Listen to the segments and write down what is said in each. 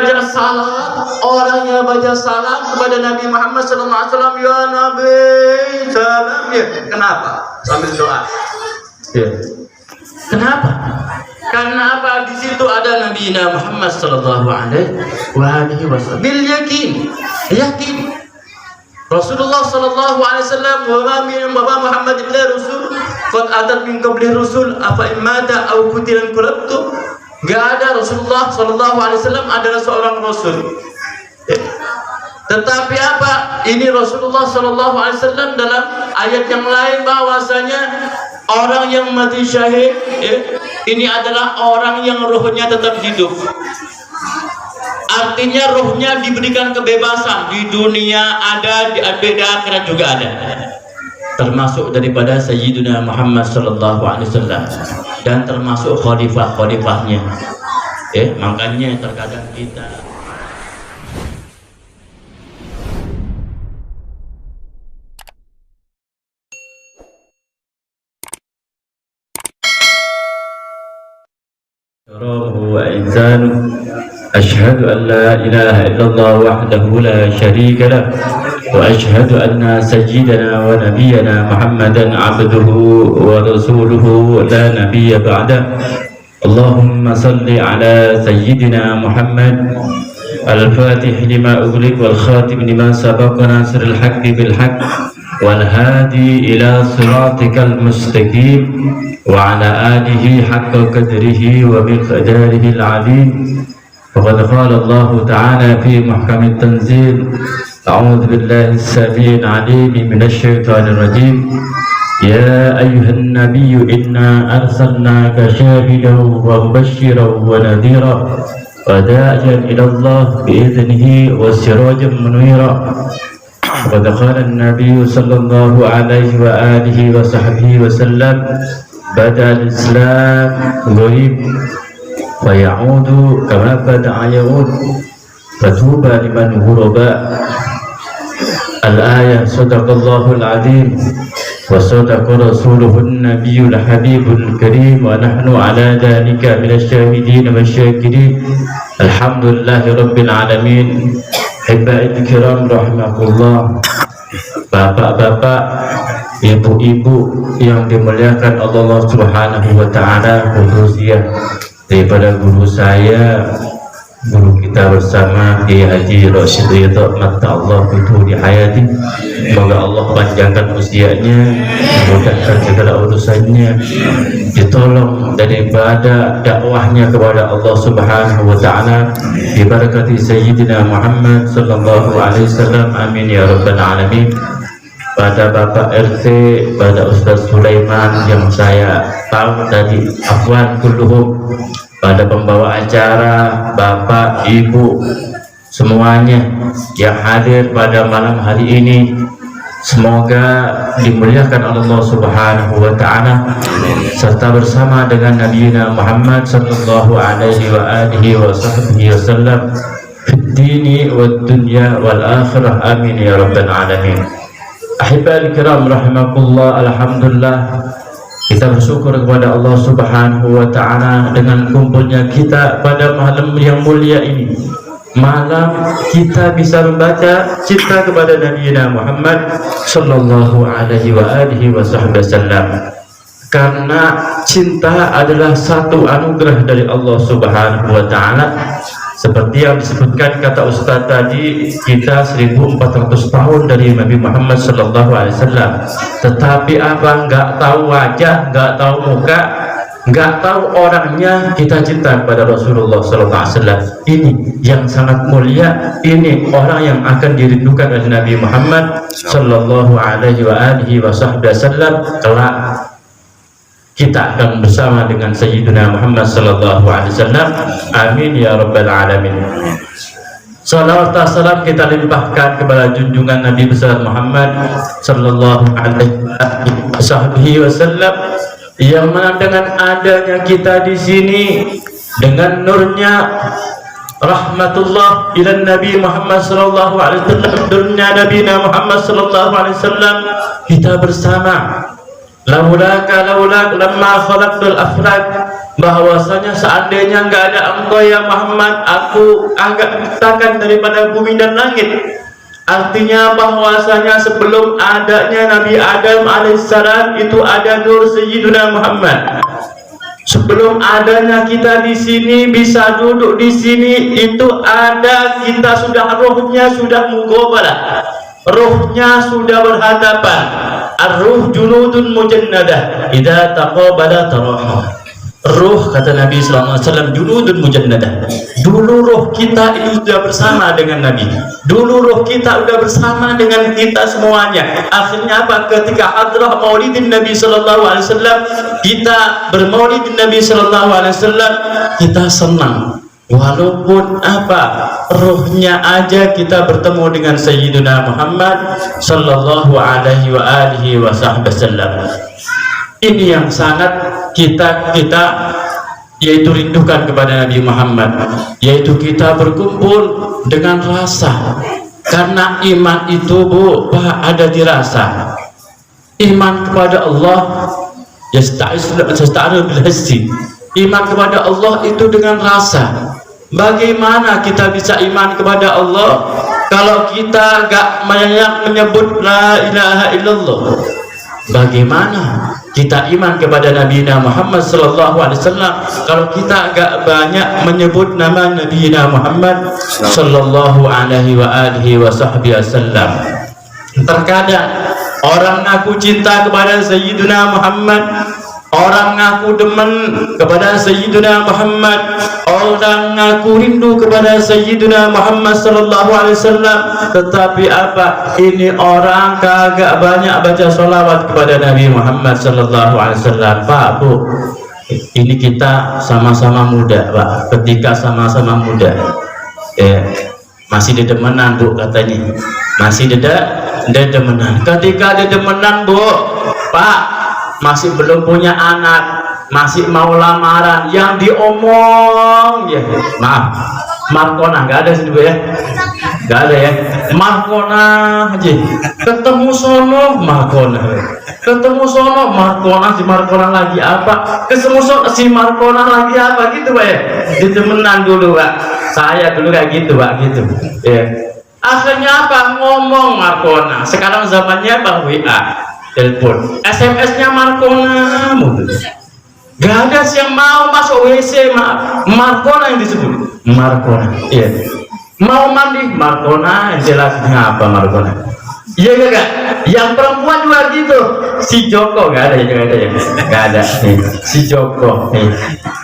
baca salam, orangnya baca salam kepada Nabi Muhammad SAW, ya Nabi salam ya. Kenapa? Sambil doa. Ya. Kenapa? Karena apa? Di situ ada Nabi Muhammad sallallahu alaihi wasallam. Bil yakin, yakin. Rasulullah sallallahu alaihi wasallam wa ma Muhammad illa rasul qad atat min qabli rusul afa imata aw qutilan qalabtu. Enggak ada, Rasulullah sallallahu alaihi wasallam adalah seorang rasul. Tetapi apa? Ini Rasulullah sallallahu alaihi wasallam dalam ayat yang lain bahwasanya orang yang mati syahid ini adalah orang yang rohnya tetap hidup. Artinya rohnya diberikan kebebasan, di dunia ada, di akhirat juga ada. Termasuk daripada Sayyidina Muhammad sallallahu alaihi wasallam dan termasuk khalifah-khalifahnya. Makanya terkadang kita وإنسانه أشهد أن لا إله إلا الله وحده لا شريك له وأشهد أن سيدنا ونبينا محمدا عبده ورسوله لا نبي بعده اللهم صل على سيدنا محمد الفاتح لما أغلق والخاتم لما سبق ناصر الحق بالحق والهادي إلى صراطك المستقيم وعلى آله حق قدره ومقداره العظيم وقد قال الله تعالى في محكم التنزيل أعوذ بالله السميع العليم من الشيطان الرجيم يا أيها النبي إنا أرسلناك شاهدا ومبشرا ونذيرا وداعيا إلى الله بإذنه وسراجا منيرا وقد قال النبي صلى الله عليه وآله وصحبه وسلم بدأ الإسلام غريب ويعود كما بدأ يعود فطوبى لمن غرب. الآية صدق الله العظيم وصدق رسوله النبي الحبيب الكريم ونحن على ذلك من الشاهدين والشاكرين الحمد لله رب العالمين. Hadirin kiram rahimakumullah, bapak-bapak, ibu-ibu yang dimuliakan Allah Subhanahu wa taala, khususnya daripada guru saya, guru kita bersama Kiai Haji Rasyid Ridho Mata Allah itu di hayati. Semoga Allah panjangkan usianya, mudahkan segala urusannya, ditolong daripada dakwahnya kepada Allah Subhanahu wa taala, diberkati Sayyidina Muhammad sallallahu alaihi wasallam, amin ya rabbal alamin. Pada Bapak RT, pada Ustaz Sulaiman yang saya tahu tadi, afwan kulluhum, pada pembawa acara, Bapak, Ibu, semuanya yang hadir pada malam hari ini, semoga dimuliakan Allah Subhanahu wa taala serta bersama dengan Nabi Muhammad sallallahu alaihi wa alihi wasallam fid dini wad dunya wal akhirah, amin ya rabbal alamin. Ahibal kiram rahimakumullah, alhamdulillah kita bersyukur kepada Allah Subhanahu wa taala dengan kumpulnya kita pada malam yang mulia ini. Malam kita bisa membaca cinta kepada Nabi Muhammad sallallahu alaihi wa alihi wasallam. Karena cinta adalah satu anugerah dari Allah Subhanahu wa taala. Seperti yang disebutkan kata Ustaz tadi, kita 1400 tahun dari Nabi Muhammad sallallahu alaihi wasallam. Tetapi apa? Enggak tahu wajah, enggak tahu muka, enggak tahu orangnya, kita cinta kepada Rasulullah sallallahu alaihi wasallam. Ini yang sangat mulia, ini orang yang akan dirindukan oleh Nabi Muhammad sallallahu alaihi wasallam kelak. Kita akan bersama dengan Sayyidina Muhammad sallallahu alaihi wasallam, amin ya rabbal alamin. Salawat dan salam kita limpahkan kepada junjungan Nabi besar Muhammad sallallahu alaihi wasallam, yang mana dengan adanya kita di sini, dengan nurnya rahmatullah ila Nabi Muhammad sallallahu alaihi wasallam, nurnya Nabi Muhammad sallallahu alaihi wasallam, kita bersama. Laulaka laulak lamma khalaqtul afraq bahwasanya seandainya nggak ada engkau ya Muhammad, aku agak takkan daripada bumi dan langit. Artinya bahwasanya sebelum adanya Nabi Adam alaihissalam itu ada nur Sayyidina Muhammad. Sebelum adanya kita di sini bisa duduk di sini itu ada kita sudah rohnya sudah mugobalah, rohnya sudah berhadapan. Ar-ruh junudun mujannadah idza taqabala taraha. Ruh, kata Nabi SAW, junudun mujannadah. Dulu roh kita itu sudah bersama dengan Nabi. Dulu roh kita sudah bersama dengan kita semuanya. Akhirnya apa? Ketika hadrah maulidin Nabi SAW, kita bermaulidin Nabi SAW, kita senang. Walaupun apa? Rohnya aja kita bertemu dengan Sayyidina Muhammad Sallallahu Alaihi Wasallam. Ini yang sangat kita yaitu rindukan kepada Nabi Muhammad, yaitu kita berkumpul dengan rasa. Karena iman itu Pak ada di rasa. Iman kepada Allah yasta'arul hissi. Iman kepada Allah itu dengan rasa. Bagaimana kita bisa iman kepada Allah kalau kita gak menyebut la ilaha illallah? Bagaimana kita iman kepada Nabi Muhammad SAW kalau kita agak banyak menyebut nama Nabi Muhammad Sallallahu Alaihi Wasallam? Terkadang orang ngaku cinta kepada Sayyidina Muhammad, orang ngaku demen kepada Sayyidina Muhammad, orang ngaku rindu kepada Sayyidina Muhammad Sallallahu Alaihi Wasallam, tetapi apa? Ini orang kagak banyak baca sholawat kepada Nabi Muhammad Sallallahu Alaihi Wasallam. Pak, Bu, ini kita sama-sama muda, Pak. Ketika sama-sama muda, masih dedemenan, Bu, katanya. Masih dedemenan. Ketika dedemenan, Bu, Pak, masih belum punya anak, masih mau lamaran, yang diomong ya maaf Markona nggak ada sih Bu ya, nggak ada ya, Markona aja, ketemu sono Markona, ketemu sono Markona, si Markona lagi apa, ketemu sono si Markona lagi apa gitu Pak ya. Ditemenan dulu Pak, saya dulu kayak gitu Pak, gitu ya. Akhirnya apa, ngomong Markona. Sekarang zamannya Bang WA, telepon, SMS-nya Markona mulu. Gak ada sih yang mau masuk WC, Markona yang disebut, Markona. Iya. Mau mandi, Markona. Jelasnya apa Markona? Iya gak? Yang perempuan juga gitu. Si Joko gak ada ya, gak ada. Nih. Si Joko, nih.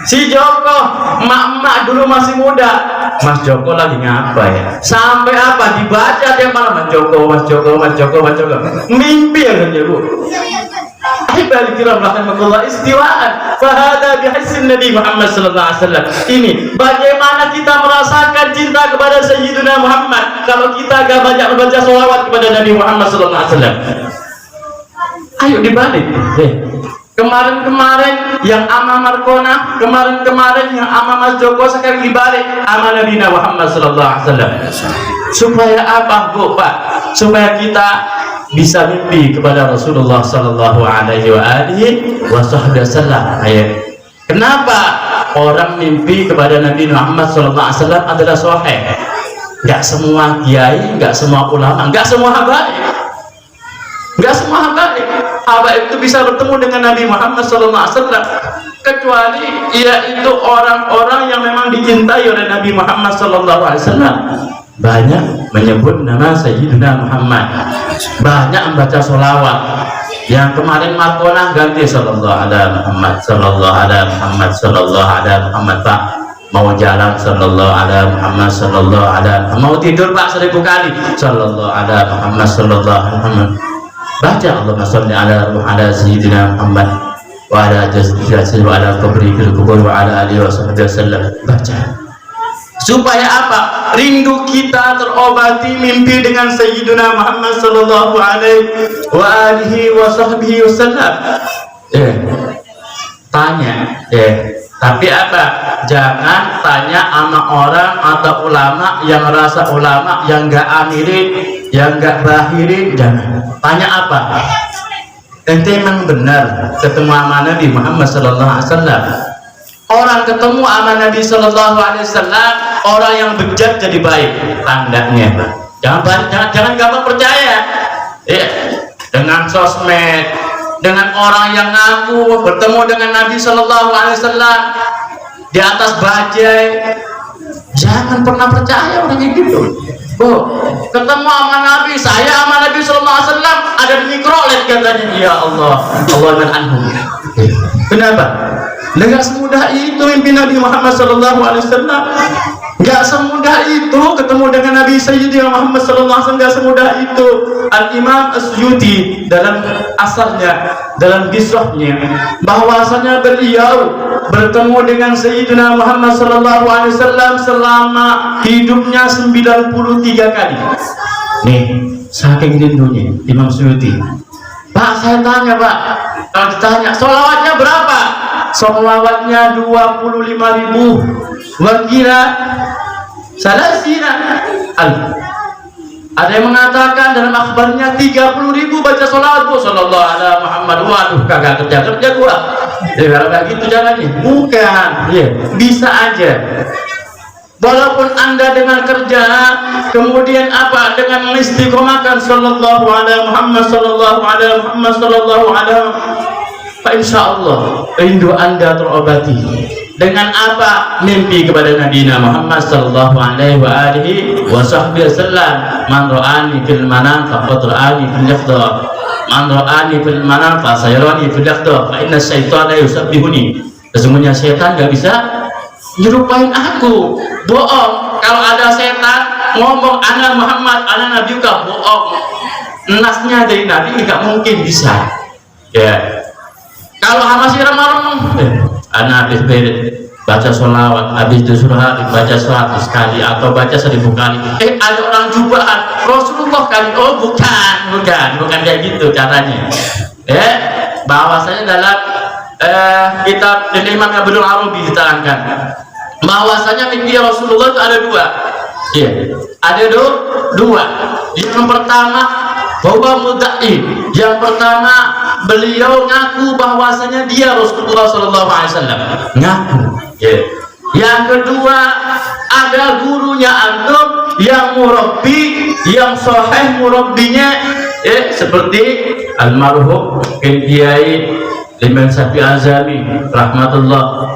Si Joko, mak dulu masih muda. Mas Joko lagi ngapa ya? Sampai apa? Dibaca dia malam Mas Joko. Mimpi ya kan ya Bu? Ahibal kiram rahimakumullah, istiwaan fahada bihasin Nabi Muhammad sallallahu alaihi wasallam. Ini bagaimana kita merasakan cinta kepada Sayyidina Muhammad kalau kita gak banyak membaca sholawat kepada Nabi Muhammad sallallahu alaihi wasallam. Ayo dibalik. Kemarin yang ama Markona, kemarin yang ama Mas Joko, sekarang dibalik ama Nabi Muhammad sallallahu alaihi wasallam. Supaya apa Bu Pak? Supaya kita bisa mimpi kepada Rasulullah Sallallahu Alaihi Wasallam. Kenapa orang mimpi kepada Nabi Muhammad Sallallahu Alaihi Wasallam adalah sahih? Gak semua kiai, gak semua ulama, gak semua habaib, gak semua habaib. Habaib itu bisa bertemu dengan Nabi Muhammad Sallallahu Alaihi Wasallam, kecuali yaitu orang-orang yang memang dicintai oleh Nabi Muhammad Sallallahu Alaihi Wasallam. Banyak menyebut nama Sayyidina Muhammad, banyak membaca sholawat. Yang kemarin Markona ganti Sallallahu Alaihi Muhammad, Sallallahu Alaihi Muhammad, Sallallahu Alaihi Muhammad. Pak mau jalan Sallallahu Alaihi Muhammad, Sallallahu Alaihi Muhammad. Mau tidur Pak 1000 kali Sallallahu Alaihi Muhammad, Sallallahu Alaihi Muhammad. Baca Allahumma sholli ala Sayyidina Muhammad wa ala jasadihi wa ala qabrihi fil qubur wa ala alihi wasallam. Baca supaya apa? Rindu kita terobati mimpi dengan Sayyidina Muhammad Sallallahu Alaihi Wasallam. Tanya, tapi apa? Jangan tanya sama orang atau ulama yang rasa ulama yang gak amirin, yang gak bahirin. Jangan tanya apa? Ente memang benar ketemu sama Nabi Muhammad Sallallahu Alaihi Wasallam. Orang ketemu sama Nabi Sallallahu Alaihi Wasallam, orang yang bejat jadi baik, tandanya. Jangan gampang percaya. Ya, dengan sosmed, dengan orang yang ngaku bertemu dengan Nabi Sallallahu Alaihi Wasallam di atas bajai, jangan pernah percaya orang yang gitu. Ketemu sama Nabi, saya sama Nabi Sallallahu Alaihi Wasallam ada di mikrolet katanya. Ya Allah, Allah anhu. Kenapa? Nggak semudah itu mimpi Nabi Muhammad Sallallahu Alaihi Wasallam. Nggak semudah itu ketemu dengan Nabi Sayyidina Muhammad Sallallahu Alaihi Wasallam. Nggak semudah itu. Al-Imam As-Suyuti dalam asarnya, dalam kisahnya, bahwasanya beliau bertemu dengan Sayyidina Muhammad Sallallahu Alaihi Wasallam selama hidupnya 93 kali. Nih, saking rindunya Imam Suyuti. Pak, saya tanya Pak, kalau ditanya sholawatnya berapa? Sholawatnya 25.000. Wakira salasina al. Ada yang mengatakan dalam akhbarnya 30.000 baca sholawat bu sallallahu alaihi Muhammad. Waduh, kagak kerja gua. Ya kalau kayak gitu jalannya bukan. Ya, bisa aja. Walaupun Anda dengan kerja, kemudian apa dengan mengistiqomahkan sallallahu alaihi Muhammad sallallahu alaihi Muhammad sallallahu alaihi, insya Allah rindu Anda terobati. Dengan apa? Mimpi kepada Nabi Muhammad sallallahu alaihi wasallam. Man ra'ani fil manam faqad ra'ani fil yaqظah. Man ra'ani fil manam fa sayarani fil yaqظah. Fa inna syaitana yusabbihuni. Sesungguhnya setan enggak bisa nyerupain aku. Bohong. Kalau ada setan ngomong ana Muhammad, ana Nabi, juga bohong. Nasnya dari Nabi enggak mungkin bisa. Ya. Kalau masih remang-remang, ana habis baca sholawat, habis itu surah baca 100 kali atau baca 1000 kali. Ada orang jubahan Rasulullah kali. Oh bukan kayak gitu caranya. Bahwasanya dalam kitab Imam Ibnu Arabi diterangkan bahwasanya mimpi Rasulullah itu ada dua. Iya, ada dua. Yang pertama bahwa mudda'i, yang pertama beliau ngaku bahwasanya dia Rasulullah Sallallahu Alaihi Wasallam, ngaku. Yang kedua ada gurunya antum yang murabbi, yang sahih murabbinya, seperti almarhum Kiai Liman Safi Azami rahmatullah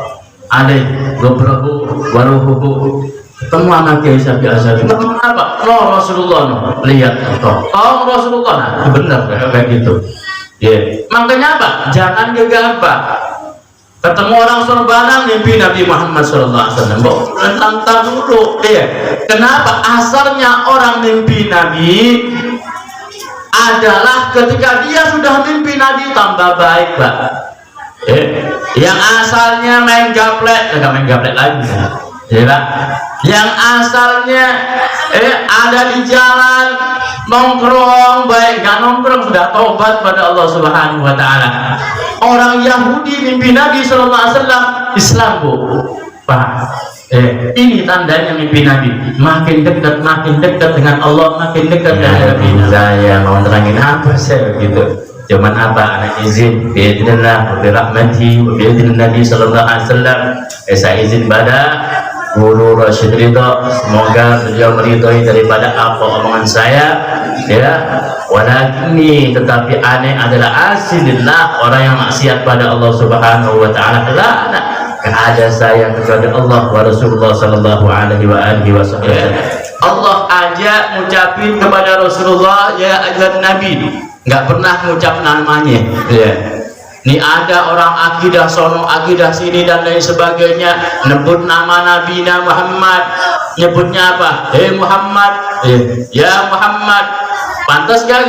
alaih gobrahu waruhuhu. Ketemu anak Kiai Safi Azami, apa? Oh Rasulullah, lihat oh Rasulullah, nah benar kayak gitu. Makanya apa? Jangan gegabah. Ketemu orang sorbanan mimpi Nabi Muhammad SAW. Tentang dulu. Kenapa? Asalnya orang mimpi Nabi adalah ketika dia sudah mimpi Nabi tambah baik, Pak. Yang asalnya main gaplek, enggak main gaplek lagi. Pak. Yang asalnya ada di jalan nongkrong, baik nggak nongkrong sudah tobat pada Allah Subhanahu Wa Taala. Orang Yahudi mimpi Nabi Sallallahu Alaihi Wasallam, Islam bu, Pak. Ini tandanya mimpi Nabi. Makin dekat dengan Allah, makin dekat dengan Nabi. Saya mau terangin apa saya begitu. Cuman apa? Anak izin, biidznillah, birahmati, biidznillah Nabi Sallallahu Alaihi Wasallam. Saya izin pada Guru Rashid Ridho, semoga beliau meridhoi daripada apa omongan saya, walakini tetapi aneh adalah asilillah, orang yang maksiat pada Allah Subhanahu Wa Taala gak ada saya kepada Allah wa Rasulullah Sallallahu Alaihi Wasallam. Allah aja ngucapin kepada Rasulullah ya ayyuhan Nabi, nggak pernah ngucap namanya. Ini ada orang akidah sono, akidah sini dan lain sebagainya, nyebut nama Nabi Muhammad, nyebutnya apa? Muhammad, ya Muhammad, pantas gak?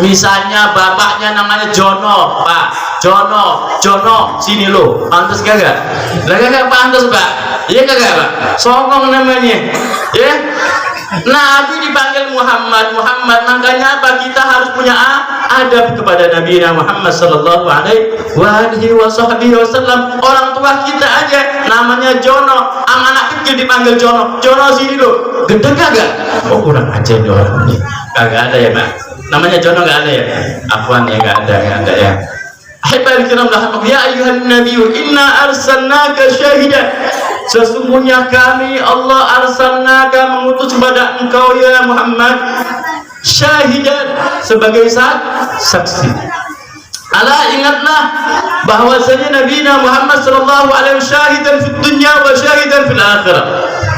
Misalnya bapaknya namanya Jono, Pak, Jono, sini lo, pantas gak? Gak pantas, Pak. Iya kagak, Pak? Songong namanya, Nabi dipanggil Muhammad, makanya apa? Kita harus punya adab kepada Nabi Muhammad Sallallahu Alaihi Wasallam. Orang tua kita aja namanya Jono, anak kecil dipanggil Jono sini lo, gede kagak? Oh kurang aja nih orang ini, kagak ada ya Pak? Namanya Jono nggak ada ya? Afwan ya, nggak ada ya. Ahibbail kiram rahimahullah, ya ayuhan nabiyyu inna arsalnaka syahidan, sesungguhnya kami Allah arsalnaka mengutus kepada engkau ya Muhammad syahidan, sebagai saksi. Ala, ingatlah bahwasanya Nabi Muhammad sallallahu alaihi wasallam syahidan fid dunya wa syahidan fil akhirah.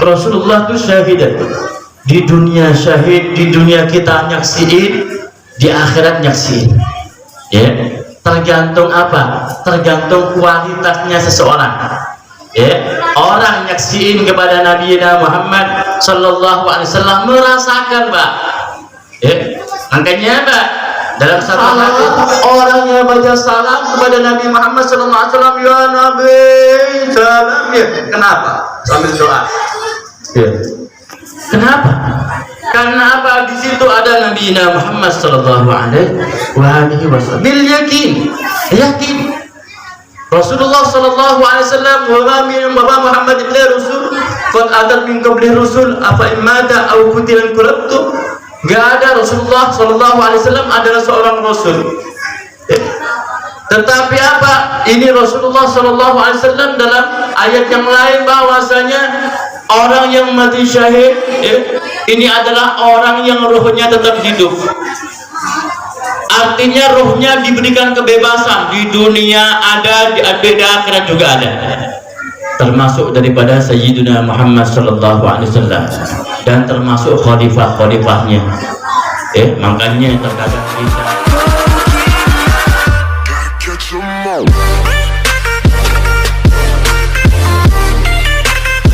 Rasulullah itu syahidan di dunia, syahid di dunia kita nyaksiin, di akhirat nyaksiin. Ya, tergantung apa? Tergantung kualitasnya seseorang. Ya, orang nyaksiin kepada Nabi Muhammad sallallahu alaihi wasallam merasakan, Pak. Ya, makanya, Pak, dalam satu hadis orang yang baca salam kepada Nabi Muhammad sallallahu alaihi wasallam, ya Nabi salam, ya. Kenapa? Sambil doa. Ya. Kenapa? Karena apa? Di situ ada Nabi Muhammad sallallahu alaihi wasallam. Bil yakin, yakin. Rasulullah sallallahu alaihi wasallam wa Muhammad ibn Rasul qad atat min qabli rusul afa imata aw qutilan qalabtu. Enggak ada, Rasulullah sallallahu alaihi wasallam adalah seorang rasul. Tetapi apa? Ini Rasulullah sallallahu alaihi wasallam dalam ayat yang lain bahwasanya orang yang mati syahid ini adalah orang yang ruhnya tetap hidup. Artinya ruhnya diberikan kebebasan, di dunia ada, di akhirat juga ada. Termasuk daripada Sayyidina Muhammad sallallahu alaihi wasallam dan termasuk khalifah-khalifahnya. Makanya terkadang kita